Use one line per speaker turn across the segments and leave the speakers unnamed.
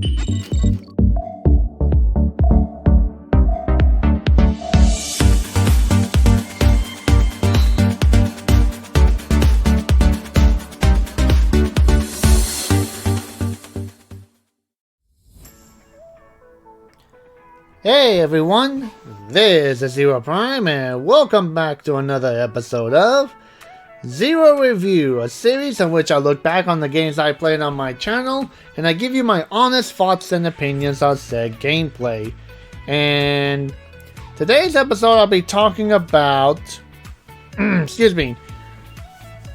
Hey everyone, this is Zero Prime and welcome back to another episode of Zero Review, a series in which I look back on the games I played on my channel and I give you my honest thoughts and opinions on said gameplay. And today's episode I'll be talking about, excuse me,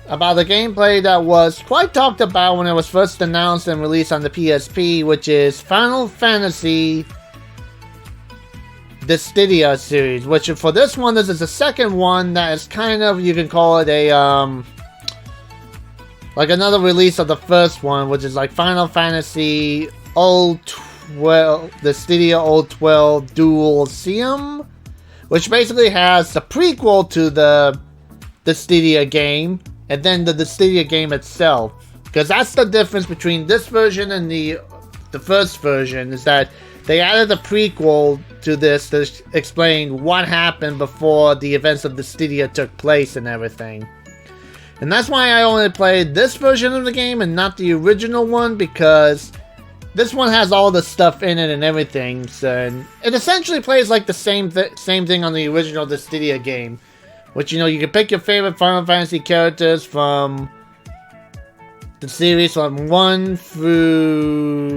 about the gameplay that was quite talked about when it was first announced and released on the PSP, which is Final Fantasy Dissidia series, which for this one, this is the second one that is kind of, you can call it a, like another release of the first one, which is like Final Fantasy 12, Dissidia 12 Duodecim, which basically has the prequel to the Dissidia game, and then the Dissidia game itself. Because that's the difference between this version and the first version, is that they added a prequel to this to explain what happened before the events of Dissidia took place and everything. And that's why I only played this version of the game and not the original one, because this one has all the stuff in it and everything. So it essentially plays like the same thing on the original Dissidia game, which, you know, you can pick your favorite Final Fantasy characters from the series from 1 through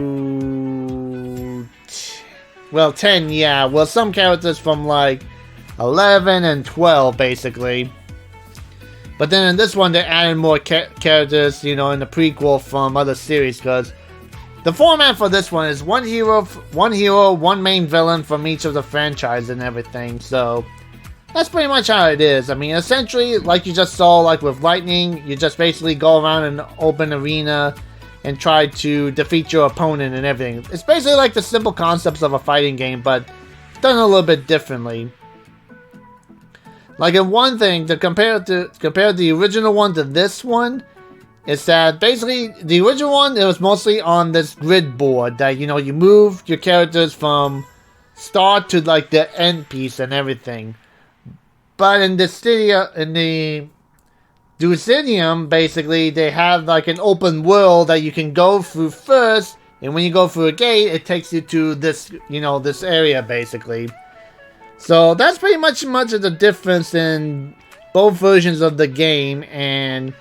10, yeah. Well, some characters from like 11 and 12, basically. But then in this one, they added more characters, you know, in the prequel from other series, because the format for this one is one hero, one main villain from each of the franchise and everything. So that's pretty much how it is. I mean, essentially, like you just saw, like with Lightning, you just basically go around an open arena and try to defeat your opponent and everything. It's basically like the simple concepts of a fighting game, but done a little bit differently. Like, in one thing, to compare the original one to this one, is that basically the original one, it was mostly on this grid board that, you know, you move your characters from start to like the end piece and everything. But in the Duodecim, basically, they have like an open world that you can go through first, and when you go through a gate, it takes you to this, you know, this area, basically. So that's pretty much of the difference in both versions of the game. And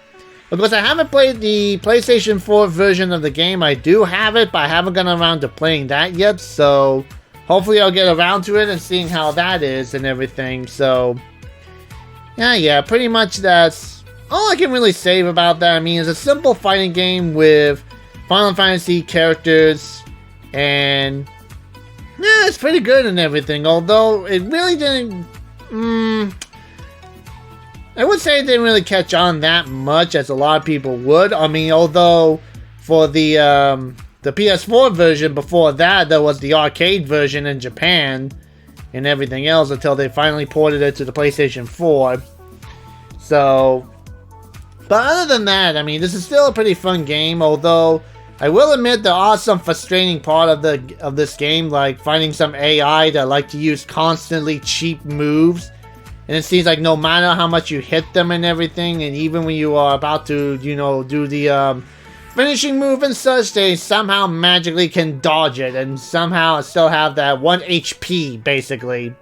of course, I haven't played the PlayStation 4 version of the game. I do have it, but I haven't gotten around to playing that yet. So hopefully I'll get around to it and seeing how that is and everything. So yeah, pretty much that's all I can really say about that. I mean, it's a simple fighting game with Final Fantasy characters, and yeah, it's pretty good and everything. Although it really didn't, I would say it didn't really catch on that much as a lot of people would. I mean, although for the PS4 version before that, there was the arcade version in Japan and everything else until they finally ported it to the PlayStation 4. So, but other than that, I mean, this is still a pretty fun game, although I will admit there are some frustrating part of this game, like finding some AI that like to use constantly cheap moves, and it seems like no matter how much you hit them and everything, and even when you are about to, you know, do the finishing move and such, they somehow magically can dodge it and somehow still have that 1 HP, basically.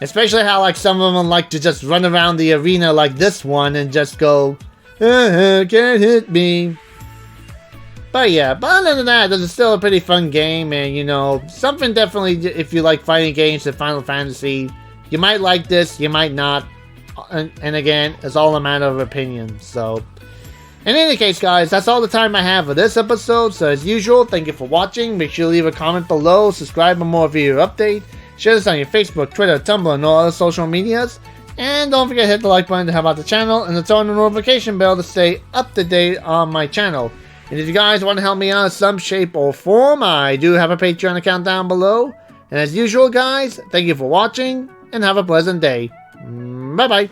Especially how, like, some of them like to just run around the arena like this one and just go, can't hit me. But yeah, but other than that, this is still a pretty fun game, and, you know, something definitely, if you like fighting games and Final Fantasy, you might like this, you might not, and again, it's all a matter of opinion. So, in any case, guys, that's all the time I have for this episode. So as usual, thank you for watching. Make sure to leave a comment below, subscribe for more video update, share this on your Facebook, Twitter, Tumblr, and all other social medias. And don't forget to hit the like button to help out the channel, and turn on the notification bell to stay up to date on my channel. And if you guys want to help me out in some shape or form, I do have a Patreon account down below. And as usual, guys, thank you for watching, and have a pleasant day. Bye-bye.